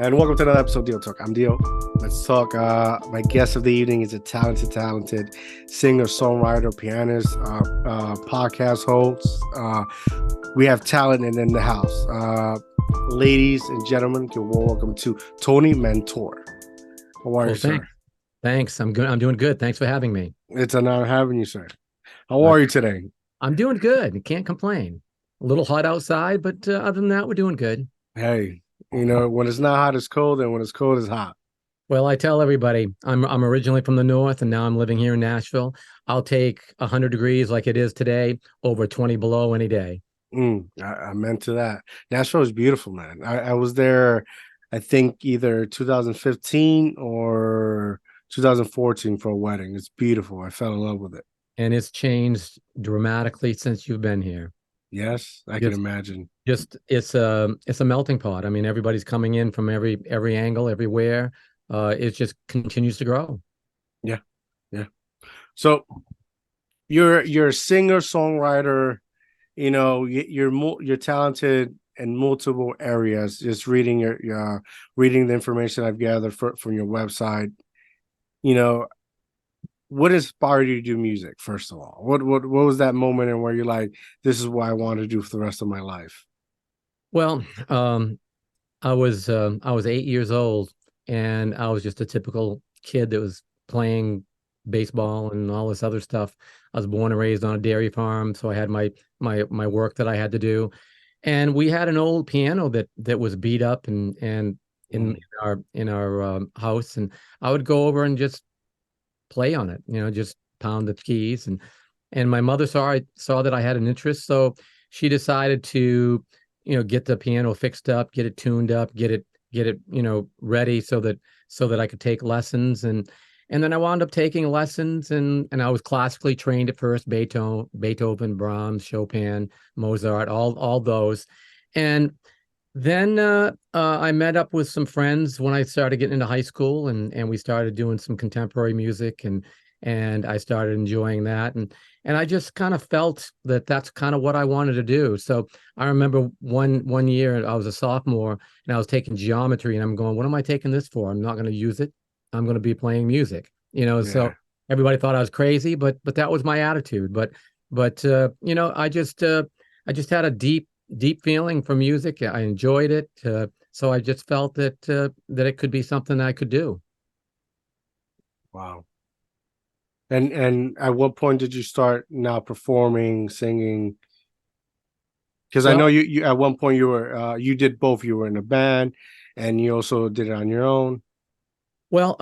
And welcome to another episode of DIOTALK. I'm Dio. Let's talk. My guest of the evening is a talented singer-songwriter, pianist, podcast host. We have talent in the house. Ladies and gentlemen, welcome to Tony Mantor. How are you, sir? Thanks. I'm good. I'm doing good. Thanks for having me. It's an honor having you, sir. How are you today? I'm doing good. Can't complain. A little hot outside, but other than that, we're doing good. Hey, you know, when it's not hot, it's cold, and when it's cold, it's hot. Well, I tell everybody, I'm originally from the north, and now I'm living here in Nashville. I'll take 100 degrees like it is today over 20 below any day. I meant to that. Nashville is beautiful, man. I was there, I think either 2015 or 2014 for a wedding. It's beautiful. I fell in love with it. And it's changed dramatically since you've been here. Yes, I can imagine. It's a melting pot. I mean, everybody's coming in from every angle, everywhere. It just continues to grow. Yeah. So you're a singer songwriter. You know, you're talented in multiple areas. Just reading reading the information I've gathered from your website. You know, what inspired you to do music? First of all, what was that moment and where you're like, this is what I want to do for the rest of my life? Well, I was 8 years old, and I was just a typical kid that was playing baseball and all this other stuff. I was born and raised on a dairy farm, so I had my work that I had to do, and we had an old piano that was beat up and in our house, and I would go over and just play on it, you know, just pound the keys, and my mother saw that I had an interest, so she decided to, you know, get the piano fixed up, get it tuned up, get it, you know, ready so that I could take lessons, and then I wound up taking lessons, and I was classically trained at first, Beethoven, Brahms, Chopin, Mozart, all those, and then I met up with some friends when I started getting into high school, and we started doing some contemporary music, and I started enjoying that, and I just kind of felt that that's kind of what I wanted to do. So I remember one year I was a sophomore, and I was taking geometry, and I'm going, what am I taking this for? I'm not going to use it. I'm going to be playing music, you know. Yeah. So everybody thought I was crazy, but that was my attitude. But you know, I just had a deep feeling for music. I enjoyed it, so I just felt that it could be something I could do. Wow. And at what point did you start now performing, singing? Because I know you at one point you were you did both. You were in a band, and you also did it on your own. Well,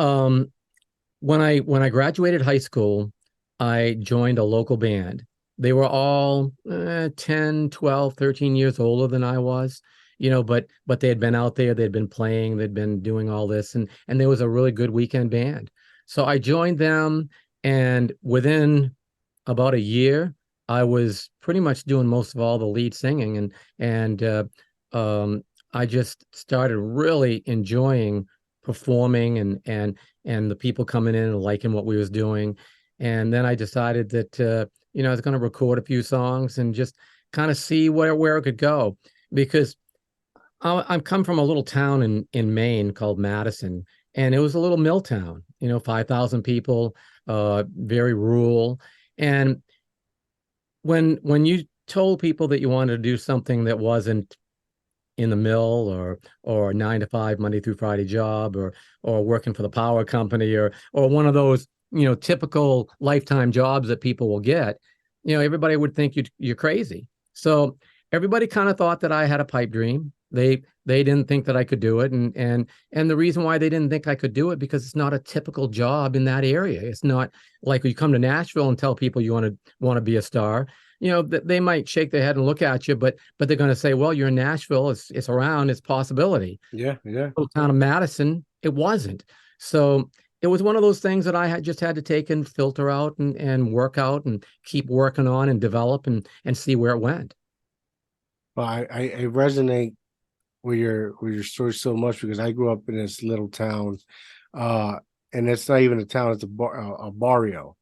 when I graduated high school, I joined a local band. They were all 10, 12, 13 years older than I was, you know, but they had been out there, they'd been playing, they'd been doing all this, and there was a really good weekend band. So I joined them, and within about a year, I was pretty much doing most of all the lead singing, and I just started really enjoying performing and the people coming in and liking what we was doing. And then I decided that you know, I was going to record a few songs and just kind of see where it could go, because I come from a little town in Maine called Madison, and it was a little mill town, you know, 5,000 people, very rural. And when you told people that you wanted to do something that wasn't in the mill or 9 to 5 Monday through Friday job, or working for the power company, or one of those, you know, typical lifetime jobs that people will get, you know, everybody would think you're crazy. So everybody kind of thought that I had a pipe dream. They didn't think that I could do it, and the reason why they didn't think I could do it, because it's not a typical job in that area. It's not like you come to Nashville and tell people you want to be a star. You know, they might shake their head and look at you, but they're going to say, well, you're in Nashville. It's around. It's possibility. Yeah. Little town of Madison, it wasn't. So it was one of those things that I just had to take and filter out and work out and keep working on and develop and see where it went. Well, I resonate with your story so much, because I grew up in this little town, and it's not even a town; it's a barrio.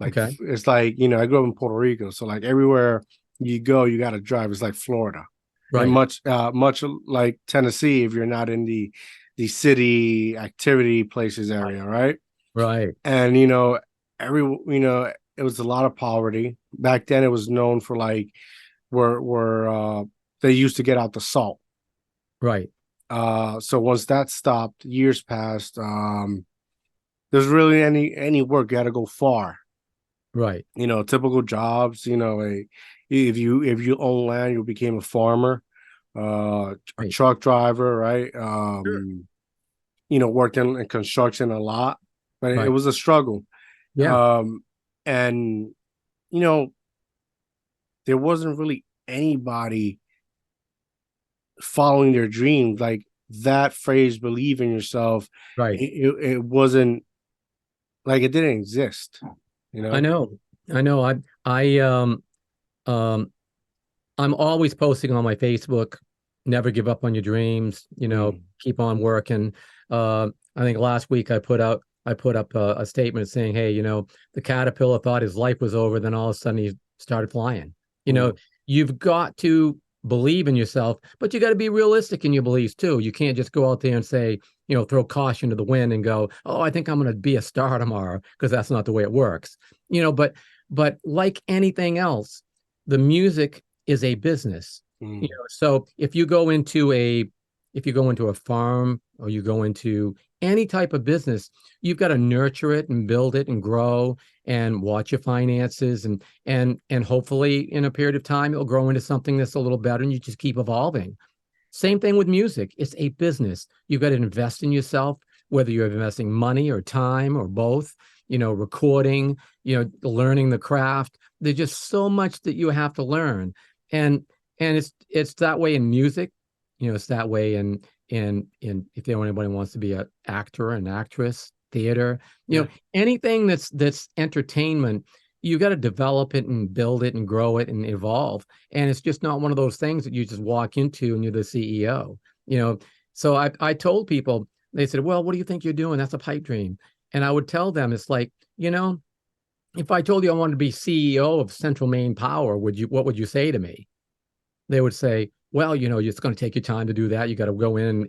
Like, okay. It's like, you know, I grew up in Puerto Rico, so like everywhere you go, you got to drive. It's like Florida, right? And much like Tennessee, if you're not in the the city activity places area, right? Right. And it was a lot of poverty back then. It was known for like where they used to get out the salt. Right. So once that stopped, years passed. There's really any work. You got to go far. Right. Typical jobs. If you own land, you became a farmer, a Right. truck driver, right? Sure. Worked in construction a lot, but it Right. was a struggle. Yeah. And you know, there wasn't really anybody following their dreams. Like that phrase, believe in yourself, Right. it wasn't like it didn't exist, you I know? know. I know. I um I'm always posting on my Facebook, never give up on your dreams, Mm, keep on working. I think last week I put up a statement saying, hey, the caterpillar thought his life was over, then all of a sudden he started flying. You know, mm, you've got to believe in yourself, but you got to be realistic in your beliefs too. You can't just go out there and say, throw caution to the wind and go, oh, I think I'm going to be a star tomorrow, because that's not the way it works. But like anything else, the music is a business. mm, So if you go into a farm, or you go into any type of business, you've got to nurture it and build it and grow and watch your finances, and hopefully in a period of time it'll grow into something that's a little better, and you just keep evolving. Same thing with music. It's a business. You've got to invest in yourself, whether you're investing money or time or both, recording, learning the craft. There's just so much that you have to learn. And it's that way in music, it's that way in if anybody wants to be an actor, an actress, theater, yeah. anything that's entertainment, you got to develop it and build it and grow it and evolve. And it's just not one of those things that you just walk into and you're the CEO. So I told people, they said, well, what do you think you're doing? That's a pipe dream. And I would tell them, it's like, if I told you I wanted to be CEO of Central Maine Power, what would you say to me? They would say, well, it's going to take you time to do that. You got to go in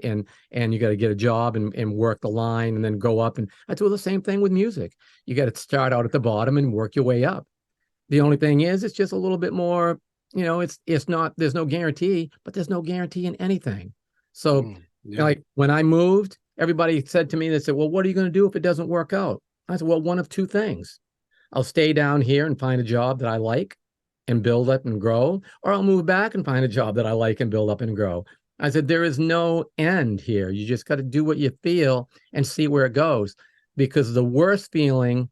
and you got to get a job and work the line and then go up. And I do the same thing with music. You got to start out at the bottom and work your way up. The only thing is, it's just a little bit more, it's not, there's no guarantee, but there's no guarantee in anything. So Yeah. like when I moved, everybody said to me, they said, well, what are you going to do if it doesn't work out? I said, well, one of two things. I'll stay down here and find a job that I like and build up and grow, or I'll move back and find a job that I like and build up and grow. I said, there is no end here. You just got to do what you feel and see where it goes. Because the worst feeling,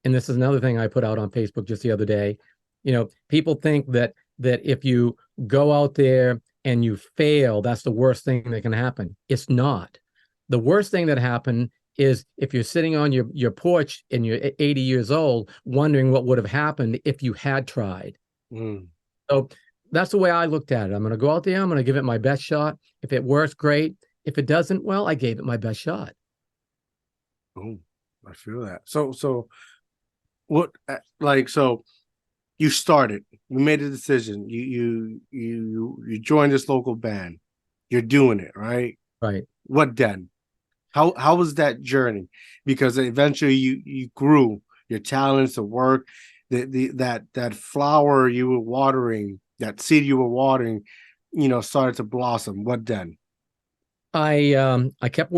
and this is another thing I put out on Facebook just the other day, people think that if you go out there and you fail, that's the worst thing that can happen. It's not. The worst thing that happened is if you're sitting on your porch and you're 80 years old, wondering what would have happened if you had tried. Mm. So that's the way I looked at it. I'm going to go out there. I'm going to give it my best shot. If it works, great. If it doesn't, well, I gave it my best shot. Oh, I feel that. So what? So you started. You made a decision. You joined this local band. You're doing it, right? Right. What then? How was that journey? Because eventually you grew your talents, the work, that flower you were watering, that seed you were watering, started to blossom. What then? I kept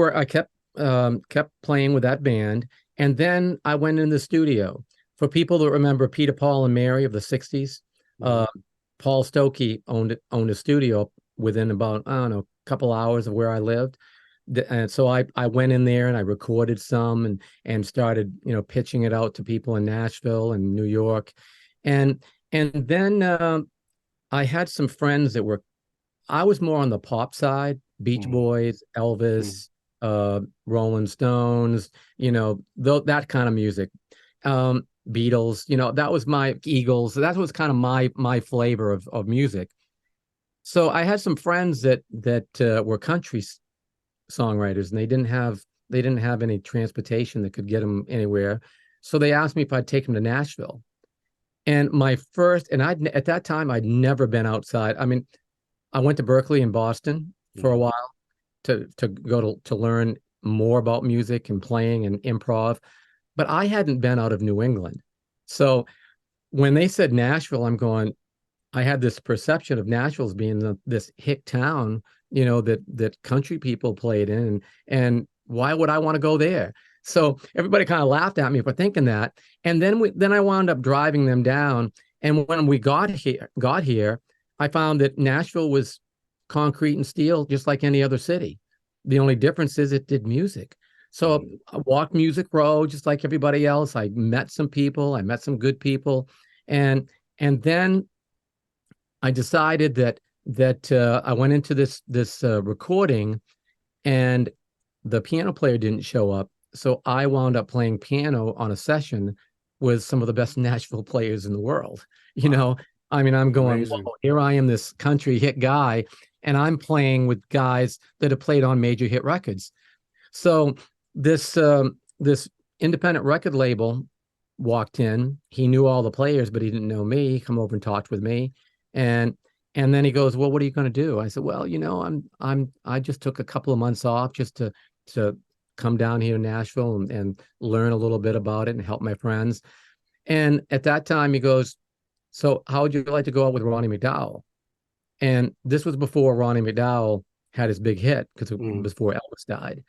playing with that band, and then I went in the studio. For people that remember Peter, Paul, and Mary of the '60s, Mm-hmm. Paul Stokey owned a studio within about, I don't know, a couple hours of where I lived. And so I went in there and I recorded some and started, pitching it out to people in Nashville and New York. And then I had some friends I was more on the pop side, Beach Mm-hmm. Boys, Elvis, Rolling Stones, that kind of music. Beatles, that was my Eagles. That was kind of my flavor of music. So I had some friends that were country songwriters, and they didn't have any transportation that could get them anywhere. So they asked me if I'd take them to Nashville. And at that time I'd never been outside. I mean, I went to Berkeley and Boston for a Mm-hmm. while, to go to learn more about music and playing and improv, but I hadn't been out of New England. So when they said Nashville, I'm going, I had this perception of Nashville as being this hick town, that country people played in, and why would I want to go there? So everybody kind of laughed at me for thinking that. And then I wound up driving them down. And when we got here, I found that Nashville was concrete and steel, just like any other city. The only difference is it did music. So I walked Music Row just like everybody else. I met some people. I met some good people, and then I decided that I went into this recording, and the piano player didn't show up. So I wound up playing piano on a session with some of the best Nashville players in the world. Wow. I mean, I'm going, Amazing. whoa, here I am, this country hit guy, and I'm playing with guys that have played on major hit records. So this independent record label walked in. He knew all the players, but he didn't know me. He come over and talked with me, and then he goes, "Well, what are you going to do?" I said, "Well, I just took a couple of months off just to come down here to Nashville and learn a little bit about it and help my friends." And at that time, he goes, "So how would you like to go out with Ronnie McDowell?" And this was before Ronnie McDowell had his big hit, because it was before Elvis died.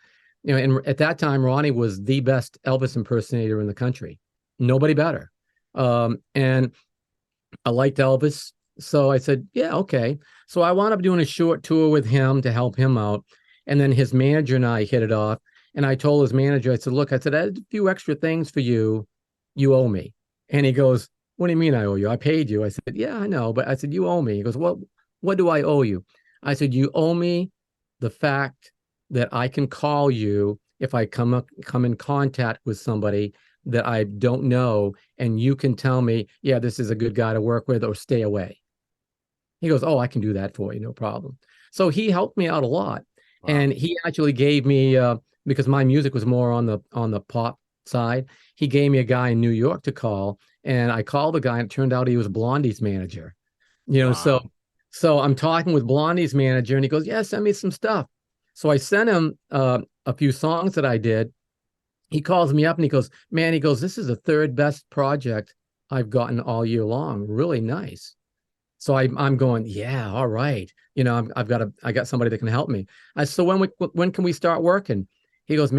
And at that time, Ronnie was the best Elvis impersonator in the country. Nobody better. And I liked Elvis. So I said, yeah, okay. So I wound up doing a short tour with him to help him out. And then his manager and I hit it off. And I told his manager, I said, look, I had a few extra things for you. You owe me. And he goes, what do you mean I owe you? I paid you. I said, yeah, I know. But I said, you owe me. He goes, what do I owe you? I said, you owe me the fact that I can call you if I come in contact with somebody that I don't know, and you can tell me, yeah, this is a good guy to work with, or stay away. He goes, oh, I can do that for you, no problem. So he helped me out a lot. Wow. And he actually gave me, because my music was more on the pop side, he gave me a guy in New York to call, and I called the guy, and it turned out he was Blondie's manager. Wow. So I'm talking with Blondie's manager, and he goes, yeah, send me some stuff. So I sent him a few songs that I did. He calls me up and he goes, man, this is the third best project I've gotten all year long. Really nice. So I'm going, yeah, all right. I got somebody that can help me. I said, so when can we start working? He goes,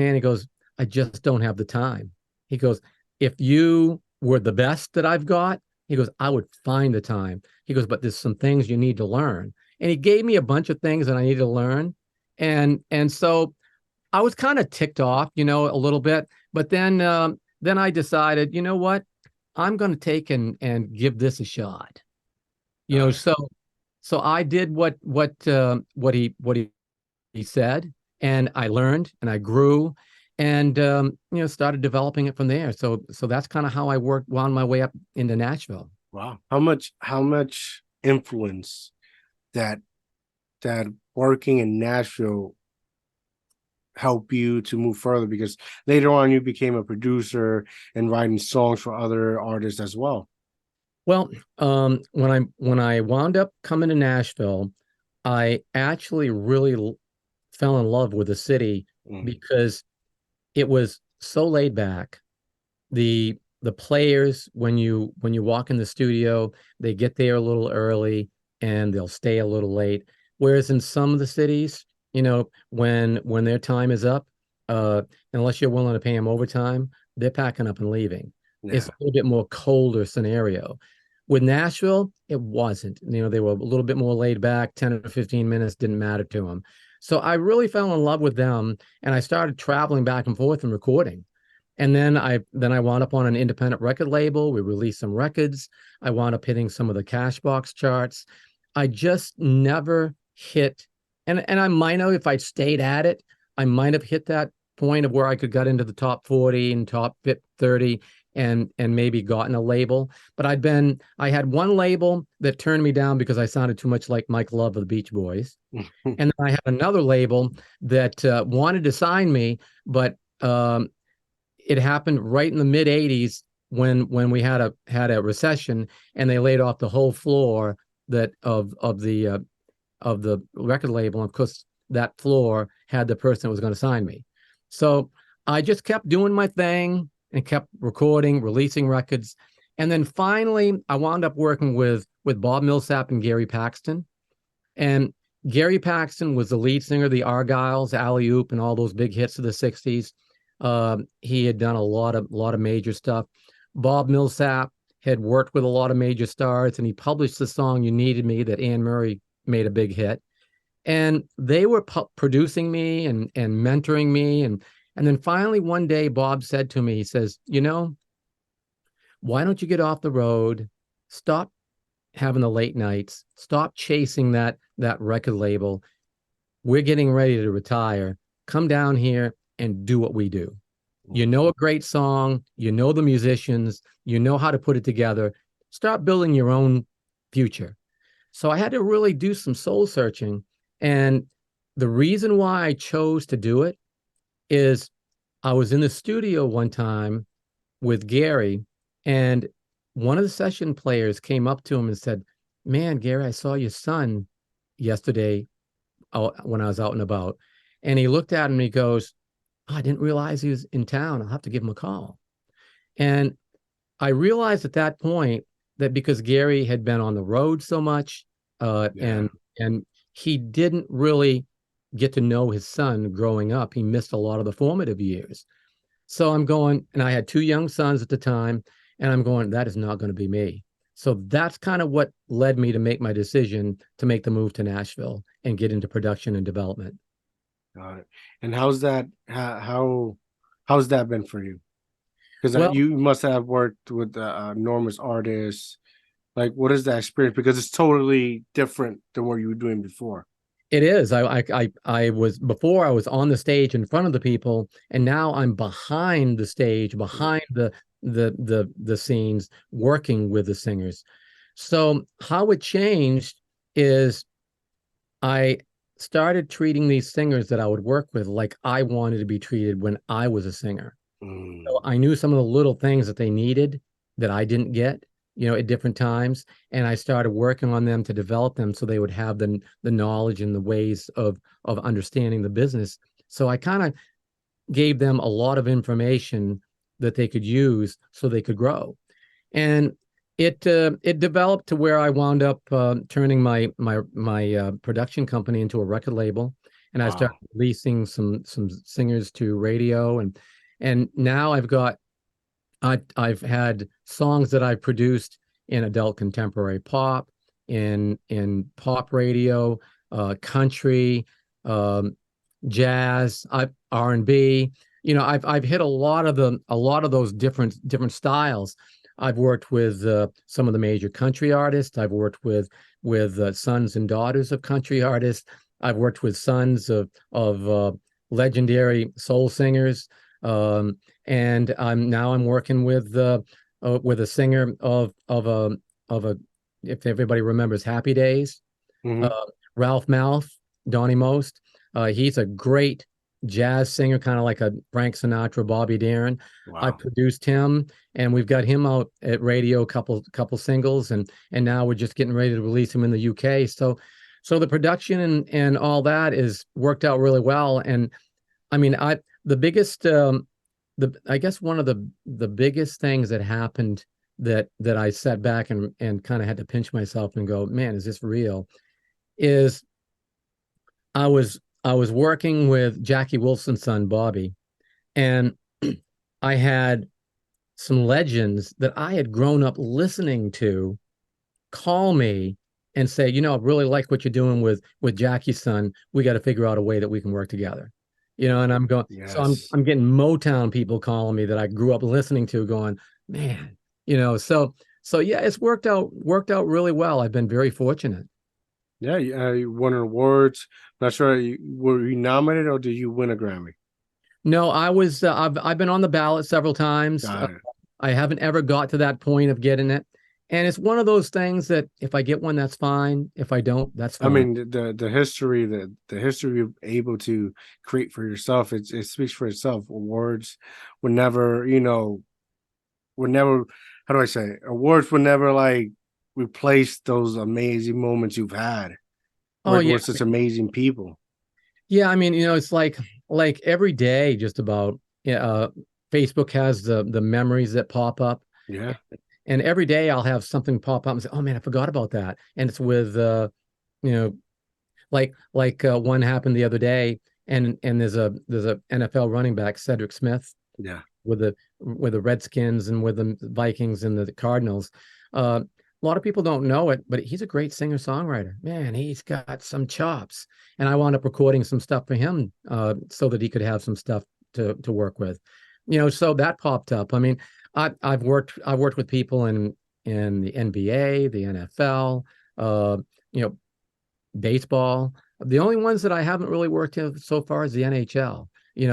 I just don't have the time. He goes, if you were the best that I've got, he goes, I would find the time. He goes, but there's some things you need to learn. And he gave me a bunch of things that I needed to learn. And so I was kind of ticked off, a little bit, but then I decided, you know what, I'm going to take and give this a shot, right. So I did what he said, and I learned and I grew, and started developing it from there. So that's kind of how I wound my way up into Nashville. Wow, how much influence that working in Nashville help you to move further, because later on you became a producer and writing songs for other artists as well. Well, when I wound up coming to Nashville, I actually really fell in love with the city because it was so laid back. The players, when you walk in the studio, they get there a little early and they'll stay a little late. Whereas in some of the cities, when their time is up, unless you're willing to pay them overtime, they're packing up and leaving. Yeah. It's a little bit more colder scenario. With Nashville, it wasn't. They were a little bit more laid back. 10 or 15 minutes didn't matter to them. So I really fell in love with them, and I started traveling back and forth and recording. And then I wound up on an independent record label. We released some records. I wound up hitting some of the Cashbox charts. I just never hit. And I might have, if I'd stayed at it, I might have hit that point of where I could get into the top 40 and top 30 and maybe gotten a label. But I had one label that turned me down because I sounded too much like Mike Love of the Beach Boys. And then I had another label that wanted to sign me, but it happened right in the mid 80s when we had a recession, and they laid off the whole floor of the record label. And of course, that floor had the person that was going to sign me. So I just kept doing my thing and kept recording, releasing records. And then finally, I wound up working with Bob Millsap and Gary Paxton. And Gary Paxton was the lead singer of the Argyles, Alley Oop, and all those big hits of the 60s. He had done a lot of major stuff. Bob Millsap had worked with a lot of major stars, and he published the song "You Needed Me" that Anne Murray made a big hit. And they were producing me and mentoring me. And then finally one day, Bob said to me, he says, why don't you get off the road, stop having the late nights, stop chasing that record label. We're getting ready to retire. Come down here and do what we do. You know a great song, you know the musicians, you know how to put it together. Start building your own future. So I had to really do some soul searching. And the reason why I chose to do it is I was in the studio one time with Gary, and one of the session players came up to him and said, "Man, Gary, I saw your son yesterday when I was out and about." And he looked at him and he goes, "Oh, I didn't realize he was in town. I'll have to give him a call." And I realized at that point that because Gary had been on the road so much, and he didn't really get to know his son growing up. He missed a lot of the formative years. So I'm going, and I had two young sons at the time, and I'm going, that is not going to be me. So that's kind of what led me to make my decision to make the move to Nashville and get into production and development. Got it. And how's that? How's that been for you? Because Well, you must have worked with enormous artists. Like, what is that experience? Because it's totally different than what you were doing before. it is. I was before I was on the stage in front of the people, and now I'm behind the stage, behind the scenes, working with the singers. So how it changed is I started treating these singers that I would work with like I wanted to be treated when I was a singer. So I knew some of the little things that they needed that I didn't get, at different times. And I started working on them to develop them so they would have the knowledge and the ways of understanding the business. So I kind of gave them a lot of information that they could use so they could grow. And it developed to where I wound up turning my production company into a record label, and I started releasing some singers to radio, and now I've had songs that I've produced in adult contemporary pop, in pop radio, country, jazz, R&B. I've hit a lot of those different styles. I've worked with some of the major country artists. I've worked with sons and daughters of country artists. I've worked with sons of legendary soul singers, and I'm working with a singer of a if everybody remembers Happy Days, Ralph Malph, Donnie Most. He's a great jazz singer, kind of like a Frank Sinatra, Bobby Darin. I produced him, and we've got him out at radio, couple singles, and now we're just getting ready to release him in the UK. So the production and all that is worked out really well. And I mean, the biggest I guess one of the biggest things that happened that I sat back and kind of had to pinch myself and go, man, is this real? Is I was working with Jackie Wilson's son, Bobby, and I had some legends that I had grown up listening to call me and say, I really like what you're doing with Jackie's son. We got to figure out a way that we can work together. And I'm going, so I'm getting Motown people calling me that I grew up listening to, going, man, so yeah, it's worked out really well. I've been very fortunate. Yeah, you won awards. Not sure, were you nominated or did you win a Grammy? No, I was. I've been on the ballot several times. I haven't ever got to that point of getting it, and it's one of those things that if I get one, that's fine. If I don't, that's fine. I mean, the history you're able to create for yourself, it speaks for itself. Awards would never, how do I say it? Awards would never like replace those amazing moments you've had working with such amazing people. Yeah, I mean, it's like every day, just about. Yeah, Facebook has the memories that pop up, Yeah. and every day I'll have something pop up and say, "Oh man, I forgot about that." And it's with you know, one happened the other day, and there's a NFL running back, Cedric Smith, Yeah. with the Redskins and with the Vikings and the Cardinals. A lot of people don't know it, but he's a great singer-songwriter. Man, he's got some chops. And I wound up recording some stuff for him so that he could have some stuff to work with. So that popped up. I mean, I've worked with people in the NBA, the NFL, uh, you know, baseball. The only ones that I haven't really worked with so far is the NHL.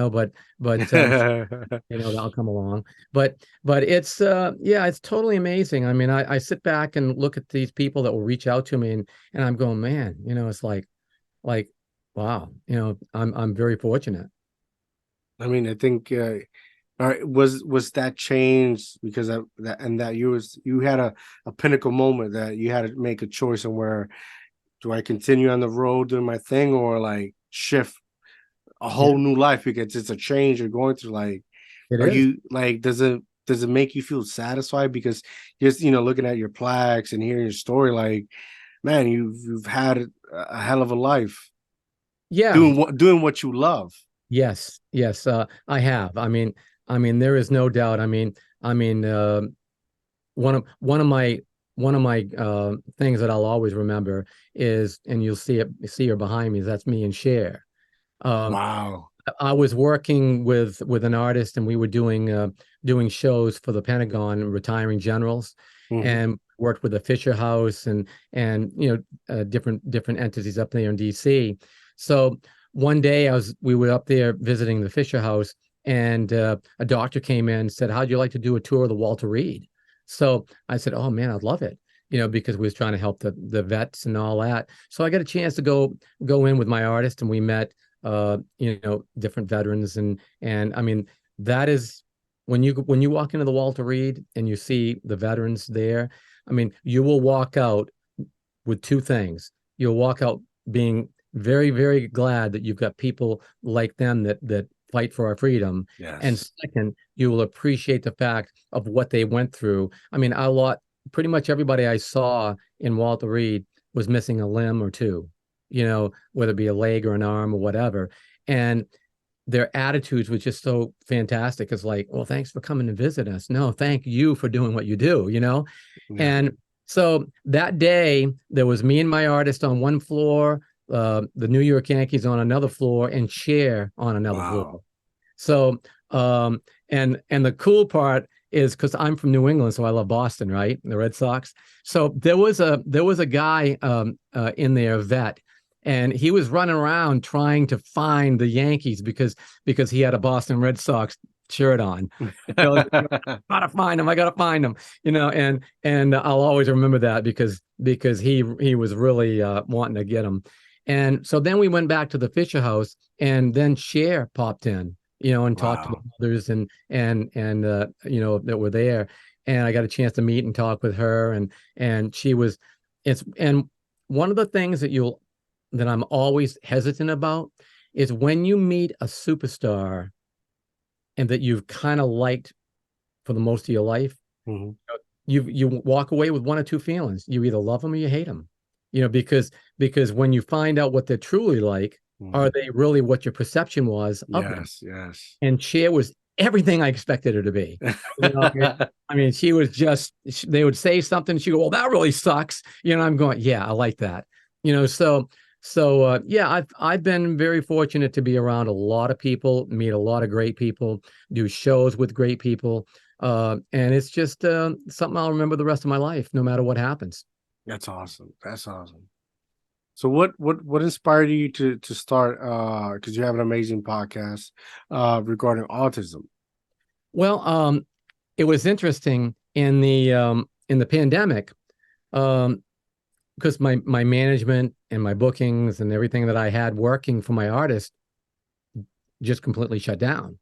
But I'm sure that'll come along. But it's totally amazing. I mean, I sit back and look at these people that will reach out to me, and I'm going, man, it's like wow, I'm very fortunate. I mean, I think all right, was that changed because of that, and that you had a pinnacle moment that you had to make a choice on where do I continue on the road doing my thing or like shift a Yeah, whole new life because it's a change you're going through. Like, it are is. you like does it make you feel satisfied because just looking at your plaques and hearing your story, like, man, you've had a hell of a life Yeah. doing what you love. Yes. Yes. I have. I mean, there is no doubt. I mean, one of my things that I'll always remember is, and you'll see her behind me. That's me and Cher. Um, Wow. I was working with an artist, and we were doing shows for the Pentagon, retiring generals, Hmm. and worked with the Fisher House and different entities up there in D.C. So one day we were up there visiting the Fisher House, and a doctor came in and said, "How'd you like to do a tour of the Walter Reed?" So I said, "Oh man, I'd love it." Because we was trying to help the vets and all that. So I got a chance to go in with my artist, and we met different veterans, and I mean, that is when you walk into the Walter Reed and you see the veterans there. I mean, you will walk out with two things. You'll walk out being very, very glad that you've got people like them that fight for our freedom. And Yes. second, you will appreciate the fact of what they went through. I mean, pretty much everybody I saw in Walter Reed was missing a limb or two, whether it be a leg or an arm or whatever. And their attitudes were just so fantastic. It's like, well, thanks for coming to visit us. No, thank you for doing what you do. Yeah. And so that day, there was me and my artist on one floor, the New York Yankees on another floor, and Cher on another floor. Wow. So, and the cool part is because I'm from New England, so I love Boston, right? The Red Sox. So there was a guy in there, a vet, and he was running around trying to find the Yankees because he had a Boston Red Sox shirt on. Gotta find him. I gotta find him. And I'll always remember that because he was really wanting to get him. And so then we went back to the Fisher House, and then Cher popped in, and talked to the Wow. mothers and that were there. And I got a chance to meet and talk with her, and she was and one of the things that I'm always hesitant about is when you meet a superstar and that you've kind of liked for the most of your life, Hmm. you walk away with one or two feelings. You either love them or you hate them, because when you find out what they're truly like, are Hmm. they really what your perception was of them? Yes. Yes. And Cher was everything I expected her to be. I mean, she was they would say something, she go, "Well, that really sucks." I'm going, "Yeah, I like that." Yeah, I've been very fortunate to be around a lot of people, meet a lot of great people, do shows with great people. And it's just something I'll remember the rest of my life, no matter what happens. That's awesome. That's awesome. So what inspired you to start because you have an amazing podcast regarding autism. Well, it was interesting in the pandemic, because my management and my bookings and everything that I had working for my artist just completely shut down.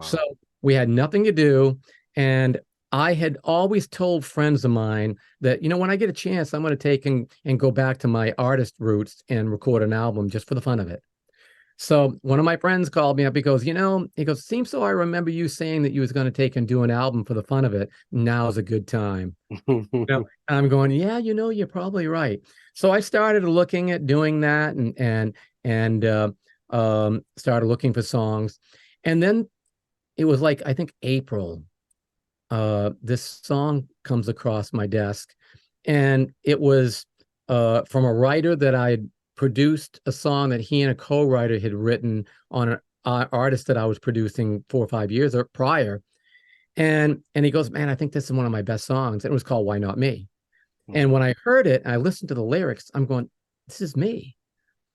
So Wow. we had nothing to do. And I had always told friends of mine that, when I get a chance, I'm going to take and go back to my artist roots and record an album just for the fun of it. So one of my friends called me up. He goes, seems so I remember you saying that you was going to take and do an album for the fun of it. Now's a good time. And I'm going, yeah, you're probably right. So I started looking at doing that and started looking for songs. And then it was like, I think April, this song comes across my desk, and it was from a writer that I had produced a song that he and a co-writer had written on an artist that I was producing 4 or 5 years prior. And he goes, man, I think this is one of my best songs. And it was called Why Not Me? And when I heard it and I listened to the lyrics, I'm going, this is me.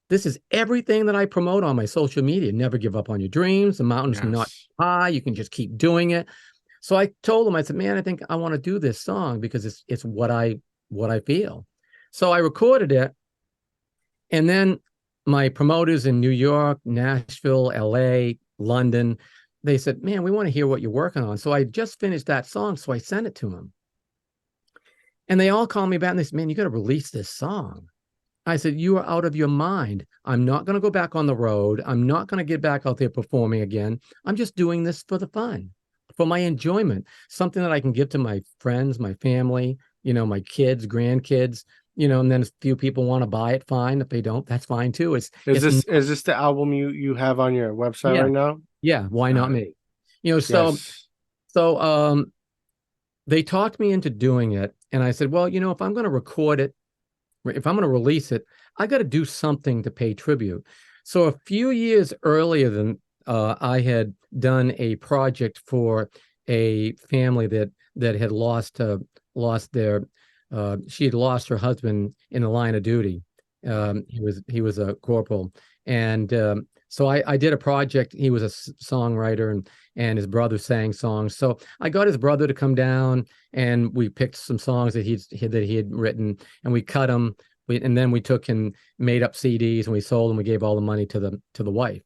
This is everything that I promote on my social media. Never give up on your dreams. The mountain's not high. You can just keep doing it. So I told him, I said, man, I think I want to do this song because it's what I feel. So I recorded it. And then my promoters in New York, Nashville, LA, London, they said, man, we want to hear what you're working on. So I just finished that song. So I sent it to them. And they all called me back and they said, man, you got to release this song. I said, you are out of your mind. I'm not going to go back on the road. I'm not going to get back out there performing again. I'm just doing this for the fun, for my enjoyment, something that I can give to my friends, my family, my kids, grandkids, and then a few people want to buy it, fine. If they don't, that's fine too. Is this the album you have on your website right now? Yeah. Why Not Me? So they talked me into doing it. And I said, well, if I'm going to record it, if I'm going to release it, I got to do something to pay tribute. So a few years earlier than I had done a project for a family that had lost their she had lost her husband in the line of duty. He was a corporal, and so I did a project. He was a songwriter, and his brother sang songs. So I got his brother to come down, and we picked some songs that he had written, and we cut them. And then we took and made up CDs, and we sold them. We gave all the money to the wife.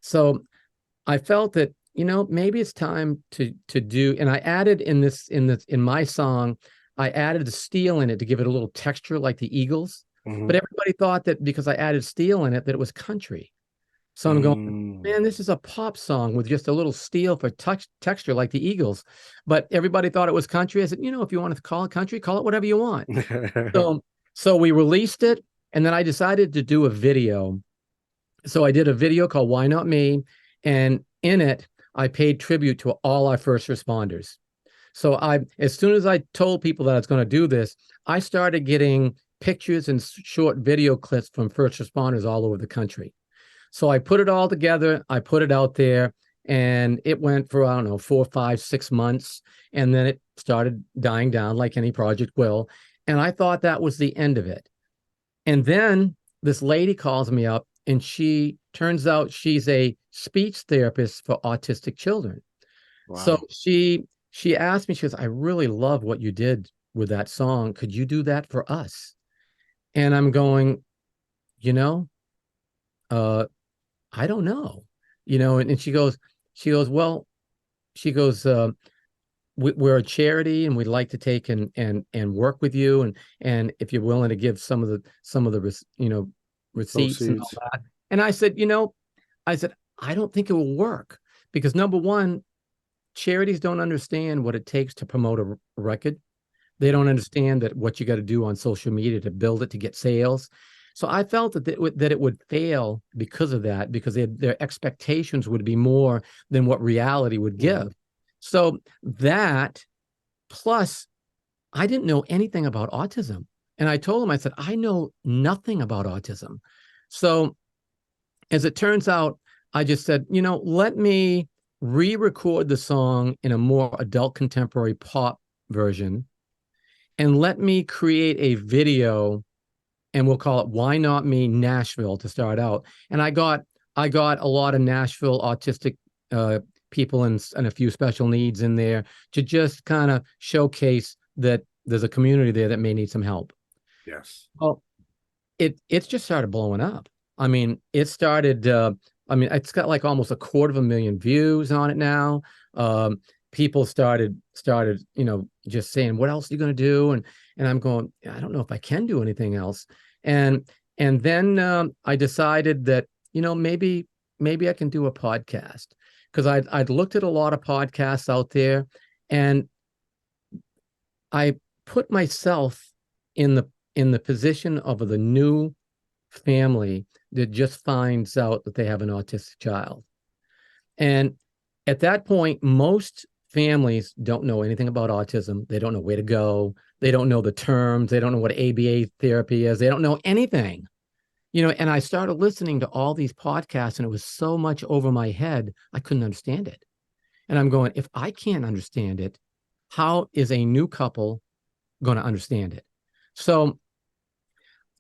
So I felt that maybe it's time to do. And I added in my song, I added the steel in it to give it a little texture like the Eagles. Mm-hmm. But everybody thought that because I added steel in it, that it was country. So I'm going, man, this is a pop song with just a little steel for texture like the Eagles. But everybody thought it was country. I said, if you want to call it country, call it whatever you want. So we released it, and then I decided to do a video. So I did a video called Why Not Me? And in it, I paid tribute to all our first responders. So as soon as I told people that I was going to do this, I started getting pictures and short video clips from first responders all over the country. So I put it all together. I put it out there, and it went for, I don't know, 4, 5, 6 months. And then it started dying down like any project will. And I thought that was the end of it. And then this lady calls me up, and turns out she's a speech therapist for autistic children. Wow. So she asked me, she goes, I really love what you did with that song. Could you do that for us? And I'm going, I don't know, and she goes, well, we're a charity, and we'd like to take and work with you. And if you're willing to give some of the receipts and all that. And I said, I don't think it will work, because number one, charities don't understand what it takes to promote a record. They don't understand that what you got to do on social media to build it, to get sales. So I felt that it would fail because of that, because their expectations would be more than what reality would give. Mm-hmm. So that, plus I didn't know anything about autism. And I told him, I said, I know nothing about autism. So as it turns out, I just said, let me re-record the song in a more adult contemporary pop version, and let me create a video, and we'll call it Why Not Me Nashville to start out. And I got a lot of Nashville autistic people and a few special needs in there to just kind of showcase that there's a community there that may need some help. Yes. Well, it's just started blowing up. I mean, it's started, it's got like almost 250,000 views on it now. People started, just saying, what else are you going to do? And I'm going, I don't know if I can do anything else. And then I decided that maybe I can do a podcast, because I'd looked at a lot of podcasts out there, and I put myself in the position of the new family that just finds out that they have an autistic child. And at that point, most families don't know anything about autism. They don't know where to go. They don't know the terms. They don't know what ABA therapy is. They don't know anything. And I started listening to all these podcasts, and it was so much over my head, I couldn't understand it. And I'm going, if I can't understand it, how is a new couple going to understand it? So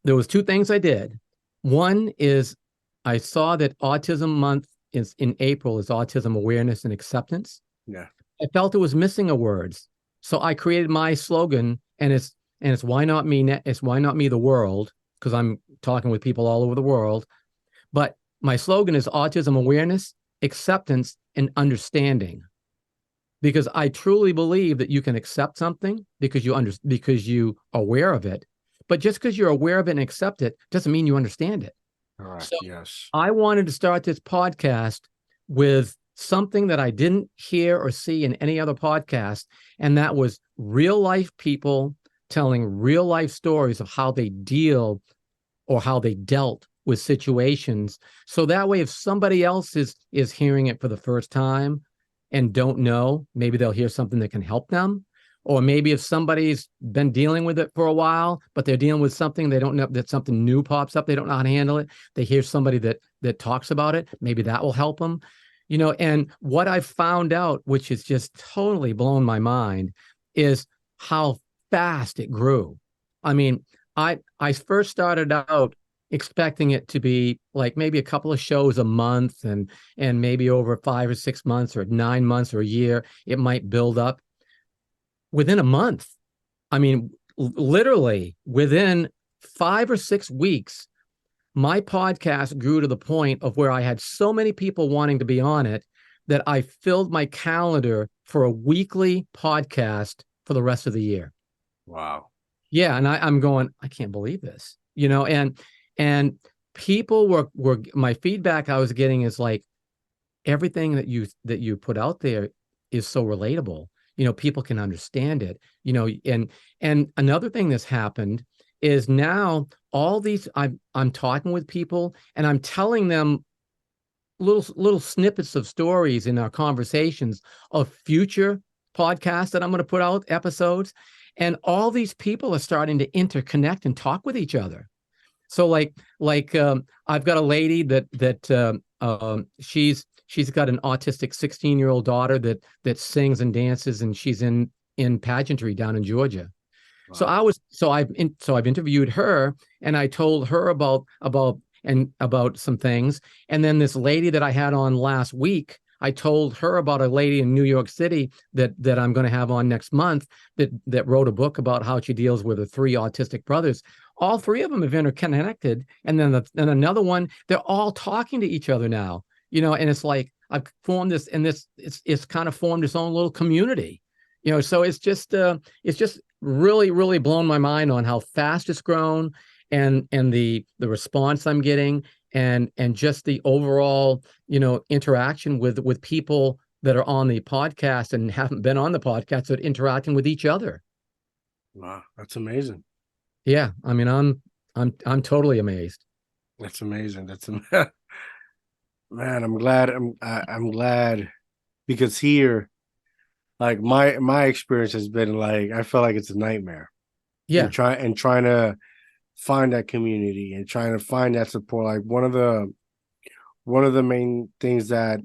there was two things I did. One is I saw that Autism Month is in April is Autism Awareness and Acceptance. Yeah. I felt it was missing a word. So I created my slogan, and it's why not me? It's why not me, the world, because I'm talking with people all over the world. But my slogan is Autism Awareness, Acceptance, and Understanding. Because I truly believe that you can accept something because you are aware of it. But just because you're aware of it and accept it doesn't mean you understand it. Correct. So yes. I wanted to start this podcast with something that I didn't hear or see in any other podcast, and that was real life people telling real life stories of how they deal or how they dealt with situations. So that way, if somebody else is hearing it for the first time and don't know, maybe they'll hear something that can help them. Or maybe if somebody's been dealing with it for a while, but they're dealing with something, they don't know that something new pops up, they don't know how to handle it. They hear somebody that talks about it. Maybe that will help them. And what I found out, which has just totally blown my mind, is how fast it grew. I mean, I first started out expecting it to be like maybe a couple of shows a month, and maybe over 5 or 6 months or 9 months or a year, it might build up. Within a month, I mean, literally within 5 or 6 weeks, my podcast grew to the point of where I had so many people wanting to be on it that I filled my calendar for a weekly podcast for the rest of the year. Wow. Yeah. And I'm going, I can't believe this, and people were my feedback I was getting is like, everything that you put out there is so relatable. People can understand it, and another thing that's happened is now all these, I'm talking with people and I'm telling them little snippets of stories in our conversations of future podcasts that I'm going to put out, episodes. And all these people are starting to interconnect and talk with each other. So like I've got a lady that she's got an autistic 16-year-old daughter that sings and dances, and she's in pageantry down in Georgia. Wow. So I've interviewed her, and I told her about some things. And then this lady that I had on last week, I told her about a lady in New York City that I'm going to have on next month that wrote a book about how she deals with her 3 autistic brothers. All 3 of them have interconnected. And then another one, they're all talking to each other now, and it's like, I've formed this, and it's kind of formed its own little community, so it's just really, really blown my mind on how fast it's grown, and the response I'm getting, and just the overall, interaction with people that are on the podcast and haven't been on the podcast, that interacting with each other. Wow, that's amazing. Yeah, I mean, I'm totally amazed. That's amazing. Man, I'm glad, because here, like my experience has been like, I feel like it's a nightmare. Yeah. Trying to find that community and trying to find that support. Like one of the main things that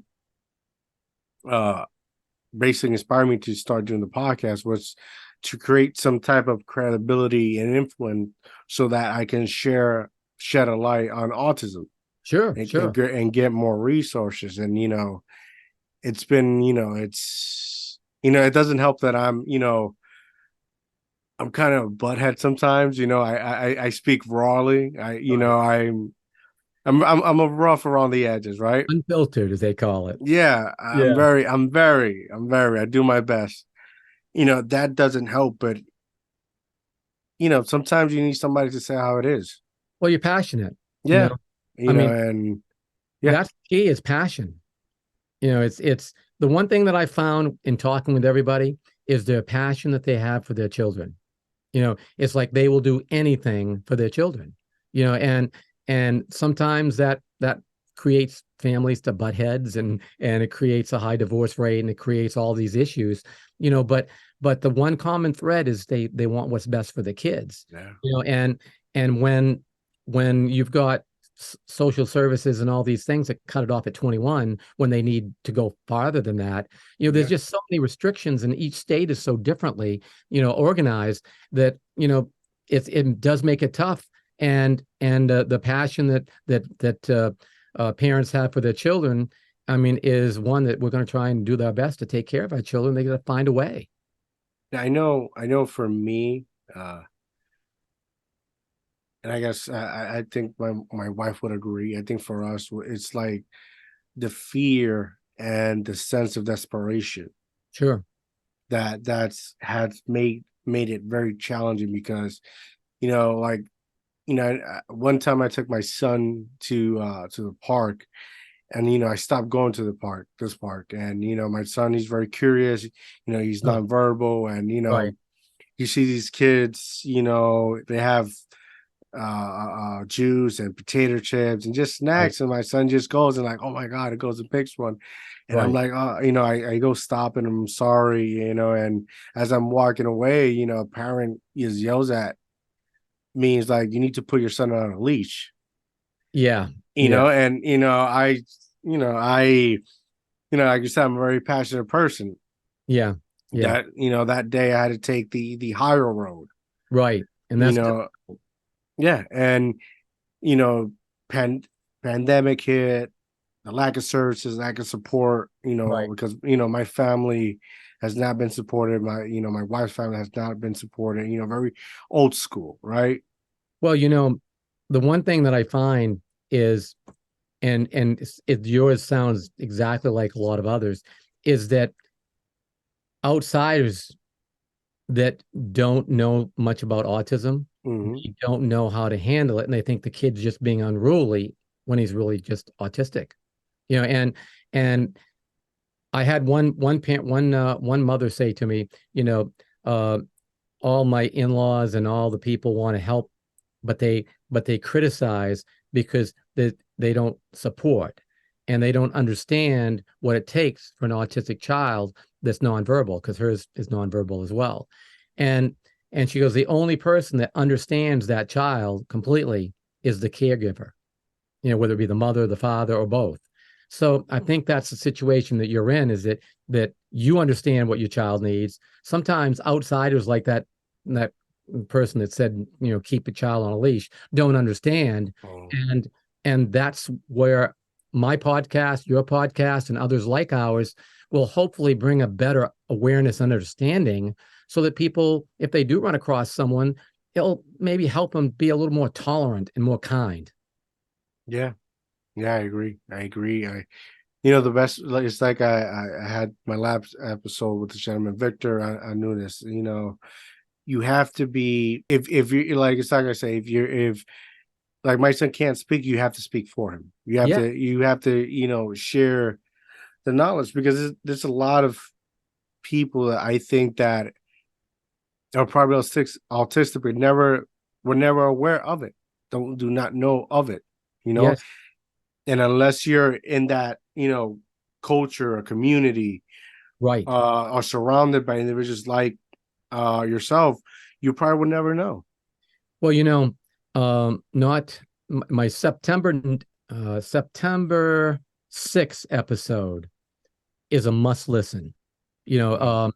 basically inspired me to start doing the podcast was to create some type of credibility and influence so that I can shed a light on autism. Sure. And get more resources. And it's been, it doesn't help that I'm kind of a butthead sometimes. I speak rawly. I'm a rough around the edges, right? Unfiltered, as they call it. Yeah, I'm very. I do my best. That doesn't help, but sometimes you need somebody to say how it is. Well, you're passionate. Yeah. I mean, and Yeah. that's key is passion. It's the one thing that I found in talking with everybody is their passion that they have for their children. It's like they will do anything for their children. And sometimes that creates families to butt heads, and it creates a high divorce rate, and it creates all these issues. But the one common thread is they want what's best for the kids. Yeah. And when you've got social services and all these things that cut it off at 21 when they need to go farther than that, there's Yeah. just so many restrictions, and each state is so differently organized that it does make it tough. And the passion that parents have for their children, I mean, is one that we're going to try and do our best to take care of our children. They got to find a way. I know for me, and I guess I think my wife would agree. I think for us, it's like the fear and the sense of desperation Sure. that's has made it very challenging because, like, one time I took my son to the park, and I stopped going to this park, and my son, he's very curious, he's Oh, nonverbal, and right. you see these kids, they have juice and potato chips and just Right. snacks, and my son just goes and like, oh my god, it goes and picks one, and I'm Right. like, I go stop and I'm sorry, and as I'm walking away, a parent yells at me, is like, you need to put your son on a leash, Yeah. Yeah. and I like you said, I'm a very passionate person. Yeah. Yeah. That day I had to take the higher road, Right. And you that's know yeah, and you know pan- pandemic hit, the lack of services, lack of support, right. because my family has not been supported, my wife's family has not been supported, very old school, right? Well, the one thing that I find is, and yours sounds exactly like a lot of others, is that outsiders that don't know much about autism, Hmm. they don't know how to handle it, and they think the kid's just being unruly when he's really just autistic. And I had one mother say to me, uh, all my in-laws and all the people want to help, but they criticize because they don't support, and they don't understand what it takes for an autistic child that's nonverbal, because hers is nonverbal as well. And and she goes, the only person that understands that child completely is the caregiver, whether it be the mother, the father, or both. So I think that's the situation that you're in, is that you understand what your child needs. Sometimes outsiders like that person that said, keep a child on a leash, don't understand. Oh, And that's where my podcast, your podcast, and others like ours will hopefully bring a better awareness and understanding, so that people, if they do run across someone, it'll maybe help them be a little more tolerant and more kind. yeah, yeah, I agree. The best, like, it's like I had my last episode with the gentleman Victor. I knew this. You have to be, if you like, it's like I say, if like my son can't speak, you have to speak for him. Yeah. You have to share the knowledge, because there's a lot of people that I think that are probably autistic, but were never aware of it. Do not know of it. You know, Yes. and unless you're in that culture or community, Right. or surrounded by individuals like yourself, you probably would never know. Well, not my September 6th episode is a must listen. You know, Mm. um,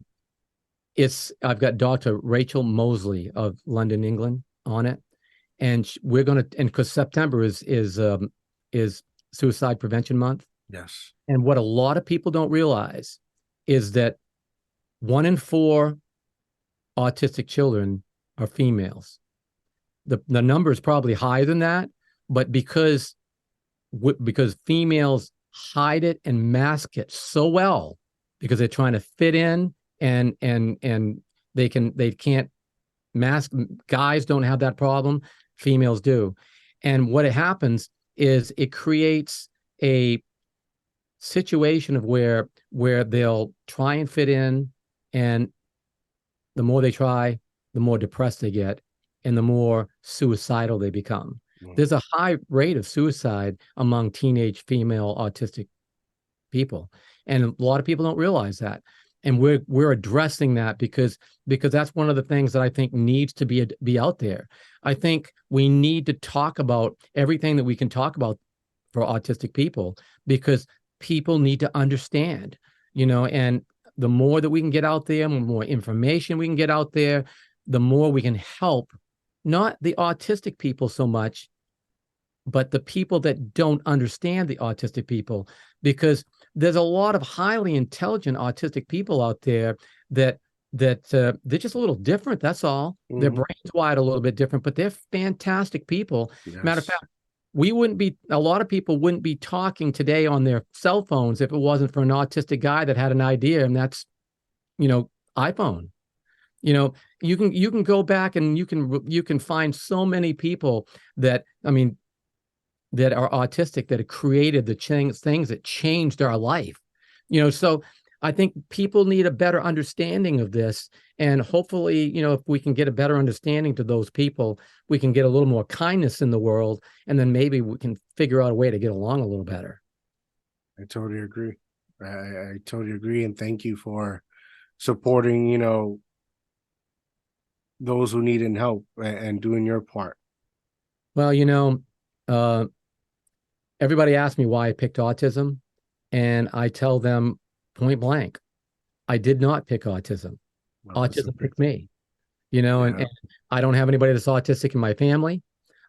I've got Dr. Rachel Mosley of London, England on it, and and because September is Suicide Prevention Month, Yes. and what a lot of people don't realize is that 1 in 4 autistic children are females. The number is probably higher than that, but because females hide it and mask it so well, because they're trying to fit in, and they can't mask. Guys don't have that problem, females do. And what it happens is it creates a situation of where they'll try and fit in, and the more they try, the more depressed they get, and the more suicidal they become. There's a high rate of suicide among teenage female autistic people, and a lot of people don't realize that. And we're addressing that because that's one of the things that I think needs to be out there. I think we need to talk about everything that we can talk about for autistic people, because people need to understand, and the more that we can get out there, the more information we can get out there, the more we can help not the autistic people so much, but the people that don't understand the autistic people, because there's a lot of highly intelligent autistic people out there that they're just a little different. That's all. Their brains wired a little bit different, but they're fantastic people. Yes. Matter of fact, a lot of people wouldn't be talking today on their cell phones if it wasn't for an autistic guy that had an idea, and that's, iPhone. You can go back and you can find so many people that are autistic that have created the things that changed our life. So I think people need a better understanding of this. And hopefully, if we can get a better understanding to those people, we can get a little more kindness in the world. And then maybe we can figure out a way to get along a little better. I totally agree. I totally agree. And thank you for supporting, those who need help and doing your part. Well, everybody asks me why I picked autism, and I tell them point blank, I did not pick autism. Well, autism picked me, and I don't have anybody that's autistic in my family.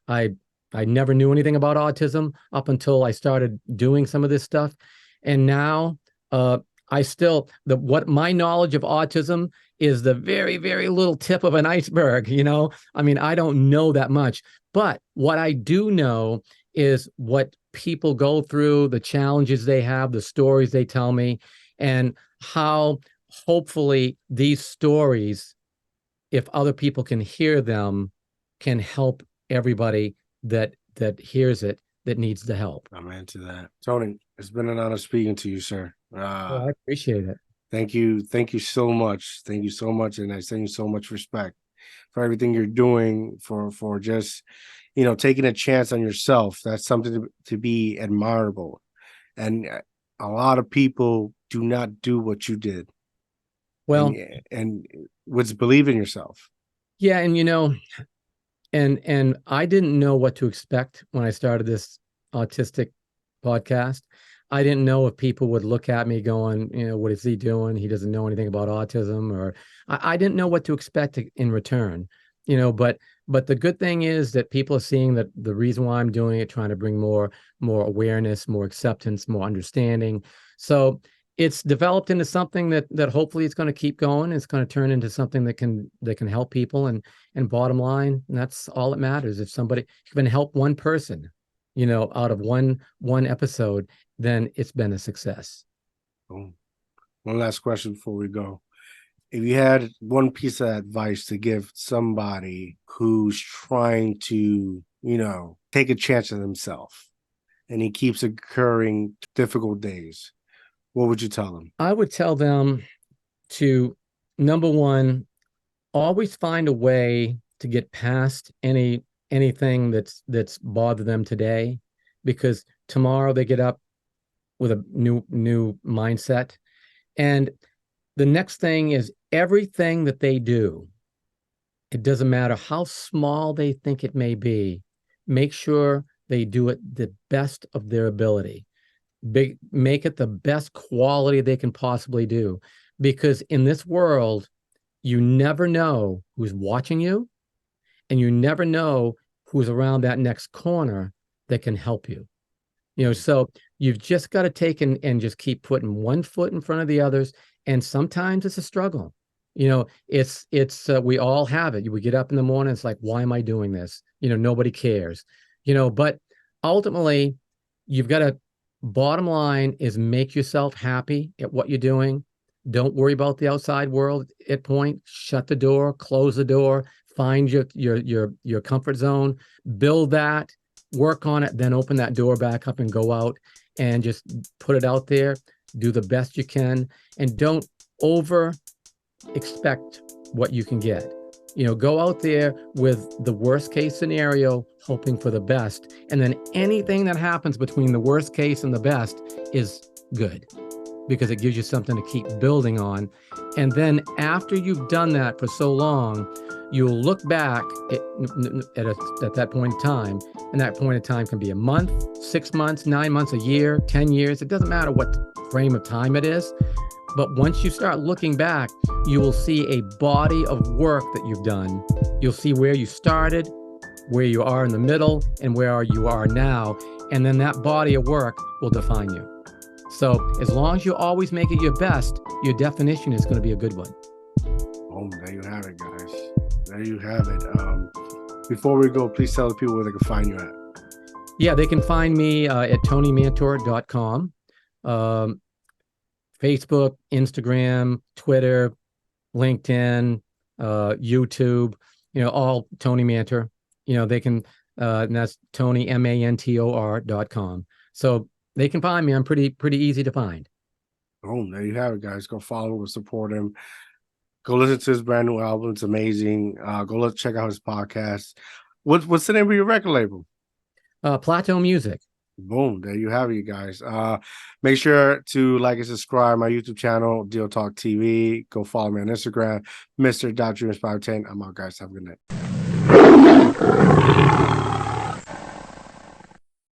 I never knew anything about autism up until I started doing some of this stuff. And now what my knowledge of autism is the very, very little tip of an iceberg. I don't know that much, but what I do know is what people go through, the challenges they have, the stories they tell me, and how hopefully these stories, if other people can hear them, can help everybody that hears it, that needs the help. I'm into that. Tony, it's been an honor speaking to you, sir. I appreciate it. Thank you. Thank you so much. Thank you so much. And I send you so much respect for everything you're doing, for just, taking a chance on yourself. That's something to be admirable. And a lot of people do not do what you did. Well, and was believe in yourself. Yeah. And, and I didn't know what to expect when I started this autistic podcast. I didn't know if people would look at me going, what is he doing? He doesn't know anything about autism, or I didn't know what to expect in return, but the good thing is that people are seeing that the reason why I'm doing it, trying to bring more awareness, more acceptance, more understanding. So it's developed into something that hopefully it's going to keep going. It's going to turn into something that can help people, and bottom line, and that's all that matters. If somebody can help one person, out of one episode, then it's been a success. Oh. One last question before we go. If you had one piece of advice to give somebody who's trying to, take a chance on himself, and he keeps incurring difficult days, what would you tell them? I would tell them to, number one, always find a way to get past anything that's bothered them today, because tomorrow they get up with a new mindset. And the next thing is, everything that they do, it doesn't matter how small they think it may be, make sure they do it the best of their ability. Make it the best quality they can possibly do, because in this world, you never know who's watching you, and you never know who's around that next corner that can help you. So you've just got to take and just keep putting one foot in front of the others. And sometimes it's a struggle. It's we all have it. We get up in the morning, it's like, why am I doing this? Nobody cares. But ultimately, you've got to, bottom line is, make yourself happy at what you're doing. Don't worry about the outside world at point. Shut the door, close the door, find your comfort zone, build that, work on it, then open that door back up and go out and just put it out there. Do the best you can, and don't over expect what you can get. Go out there with the worst case scenario, hoping for the best. And then anything that happens between the worst case and the best is good, because it gives you something to keep building on. And then after you've done that for so long, you'll look back at that point in time. And that point in time can be a month, 6 months, 9 months, a year, 10 years. It doesn't matter what frame of time it is. But once you start looking back, you will see a body of work that you've done. You'll see where you started, where you are in the middle, and where you are now. And then that body of work will define you. So as long as you always make it your best, your definition is going to be a good one. Oh, there you have it, guys. There you have it. Before we go, please tell the people where they can find you at. Yeah, they can find me at tonymantor.com. Facebook, Instagram, Twitter, LinkedIn, YouTube, all Tony Mantor. They can, and that's Tony, MANTOR.com. So they can find me. I'm pretty easy to find. Oh, there you have it, guys. Go follow him, support him. Go listen to his brand new album. It's amazing. Check out his podcast. What's the name of your record label? Plateau Music. Boom. There you have it, you guys. Make sure to like and subscribe my YouTube channel, DIOTALK TV. Go follow me on Instagram, Mr.Dreams510. I'm out, guys. Have a good night.